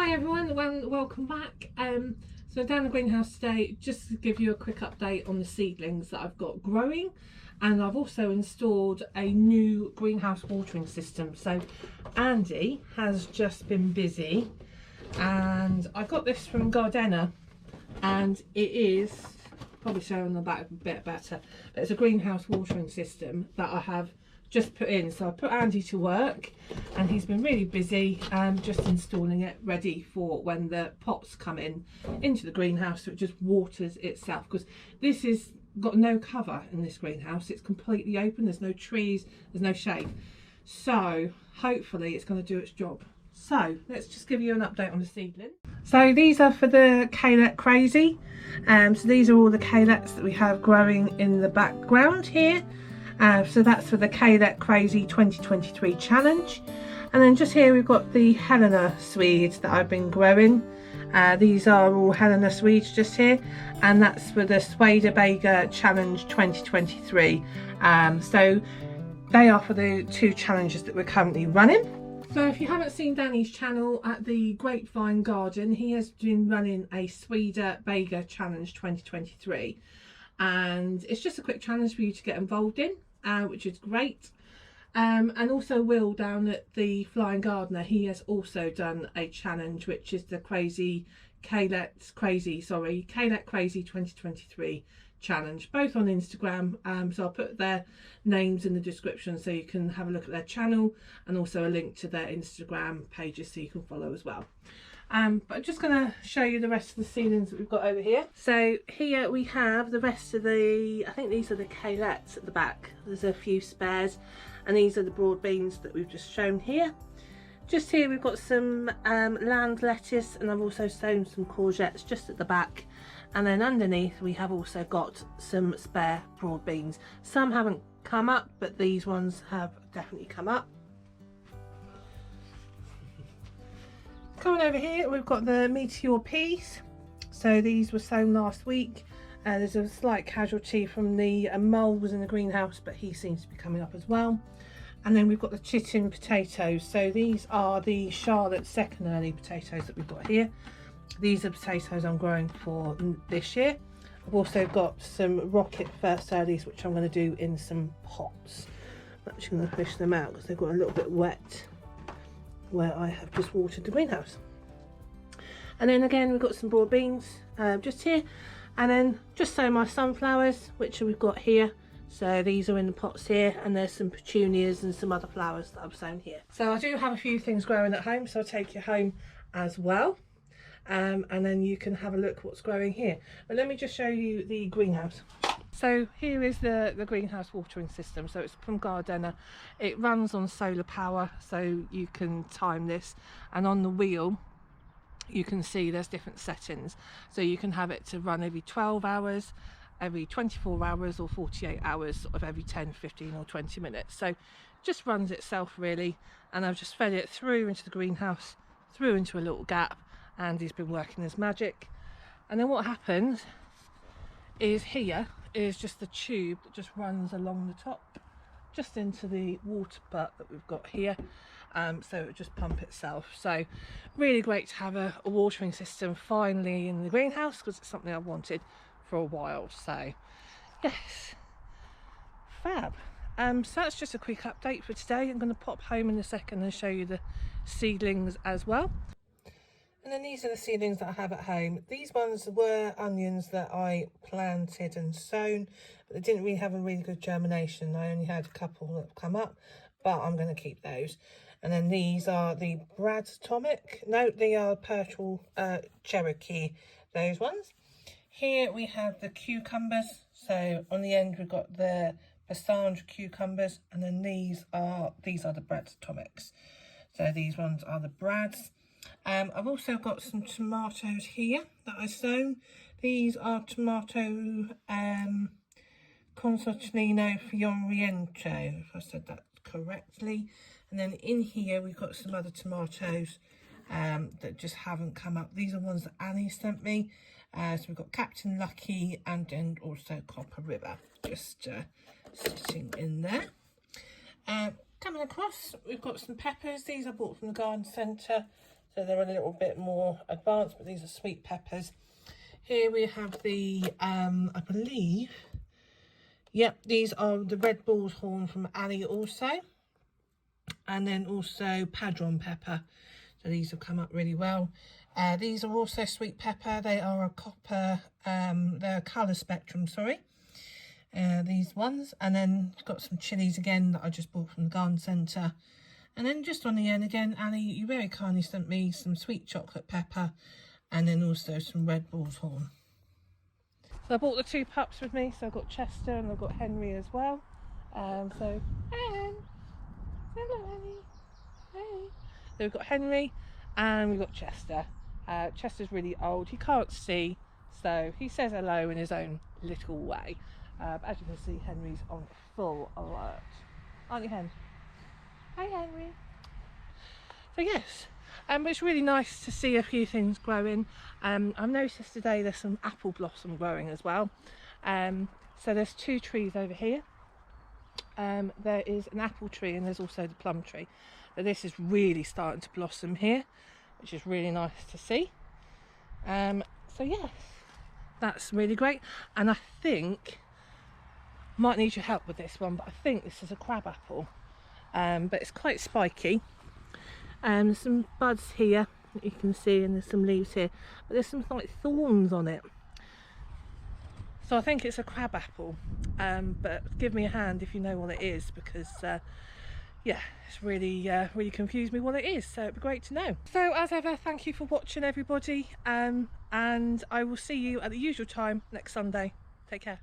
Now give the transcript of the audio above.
Hi everyone, welcome back. So down the greenhouse today, just to give you a quick update on the seedlings that I've got growing, and I've also installed a new greenhouse watering system. So Andy has just been busy, and I got this from Gardena, and it is probably showing the back a bit better, but it's a greenhouse watering system that I have just put in. So I put Andy to work and he's been really busy just installing it, ready for when the pots come into the greenhouse, so it just waters itself, because this is got no cover in this greenhouse. It's completely open, there's no trees, there's no shade, so hopefully it's going to do its job. So let's just give you an update on the seedling. So these are for the kalette crazy. So these are all the kalettes that we have growing in the background here. So that's for the Kalette Crazy 2023 challenge. And then just here we've got the Helena Swedes that I've been growing. These are all Helena Swedes just here, and that's for the Swede challenge 2023. So they are for the two challenges that we're currently running. So if you haven't seen Danny's channel at the Grapevine Garden, he has been running a Swede challenge 2023. And it's just a quick challenge for you to get involved in, which is great. And also Will down at the Flying Gardener, he has also done a challenge, which is the Kalette Crazy 2023 challenge, both on Instagram. So I'll put their names in the description so you can have a look at their channel, and also a link to their Instagram pages so you can follow as well. But I'm just going to show you the rest of the seedlings that we've got over here. So here we have the rest of the, I think these are the kalettes at the back. There's a few spares, and these are the broad beans that we've just shown here. Just here we've got some land lettuce, and I've also sown some courgettes just at the back. And then underneath we have also got some spare broad beans. Some haven't come up, but these ones have definitely come up. Coming over here we've got the meteor peas. So these were sown last week. There's a slight casualty from the moles in the greenhouse, but he seems to be coming up as well. And then we've got the chitin potatoes. So these are the Charlotte second early potatoes that we've got here. These are potatoes I'm growing for this year. I've also got some rocket first earlies, which I'm going to do in some pots. I'm actually going to fish them out because they've got a little bit wet where I have just watered the greenhouse. And then again we've got some broad beans just here, and then just so my sunflowers, which we've got here. So these are in the pots here, and there's some petunias and some other flowers that I've sown here. So I do have a few things growing at home, so I'll take you home as well, and then you can have a look what's growing here. But let me just show you the greenhouse. So here is the greenhouse watering system. So it's from Gardena. It runs on solar power, so you can time this, and on the wheel you can see there's different settings. So you can have it to run every 12 hours, every 24 hours, or 48 hours, sort of every 10, 15 or 20 minutes. So it just runs itself really, and I've just fed it through into the greenhouse, through into a little gap, and he's been working his magic. And then what happens is here is just the tube that just runs along the top just into the water butt that we've got here, so it just pump itself. So really great to have a watering system finally in the greenhouse, because it's something I've wanted for a while. So yes, fab. So that's just a quick update for today. I'm going to pop home in a second and show you the seedlings as well. And then these are the seedlings that I have at home. These ones were onions that I planted and sown, but they didn't really have a really good germination. I only had a couple that have come up, but I'm going to keep those. And then these are the Brad's Atomic. No, they are Purple Cherokee, those ones. Here we have the cucumbers. So on the end we've got the Basange cucumbers, and then these are the Brad's Atomics. So these ones are the Brad's. I've also got some tomatoes here that I sown. These are tomato Consortino Fioriento, if I said that correctly. And then in here we've got some other tomatoes that just haven't come up. These are ones that Annie sent me. So we've got Captain Lucky and also Copper River just sitting in there. Coming across, we've got some peppers. These I bought from the garden centre. so they're a little bit more advanced, but these are sweet peppers. Here we have the, I believe, yep, these are the red bull's horn from Ali also. And then also padron pepper. So these have come up really well. These are also sweet pepper. They are a copper, they're a colour spectrum, sorry. These ones. And then got some chillies again that I just bought from the garden centre. And then just on the end again, Ali, you very kindly sent me some sweet chocolate pepper. And then also some red bull's horn. So I brought the 2 pups with me. So I've got Chester and I've got Henry as well. So, Hen. Hello, Henry. Hey. So we've got Henry and we've got Chester. Chester's really old. He can't see. So he says hello in his own little way. But as you can see, Henry's on full alert. Aren't you, Hen? Hi, Henry. So yes, but it's really nice to see a few things growing. I've noticed today there's some apple blossom growing as well. So there's 2 trees over here. There is an apple tree and there's also the plum tree. But this is really starting to blossom here, which is really nice to see. So yes, that's really great. And I think, might need your help with this one, but I think this is a crab apple. But it's quite spiky. There's some buds here that you can see, and there's some leaves here, but there's some like thorns on it. So I think it's a crab apple, but give me a hand if you know what it is, because yeah, it's really really confused me what it is, so it'd be great to know. So as ever, thank you for watching, everybody, and I will see you at the usual time next Sunday. Take care.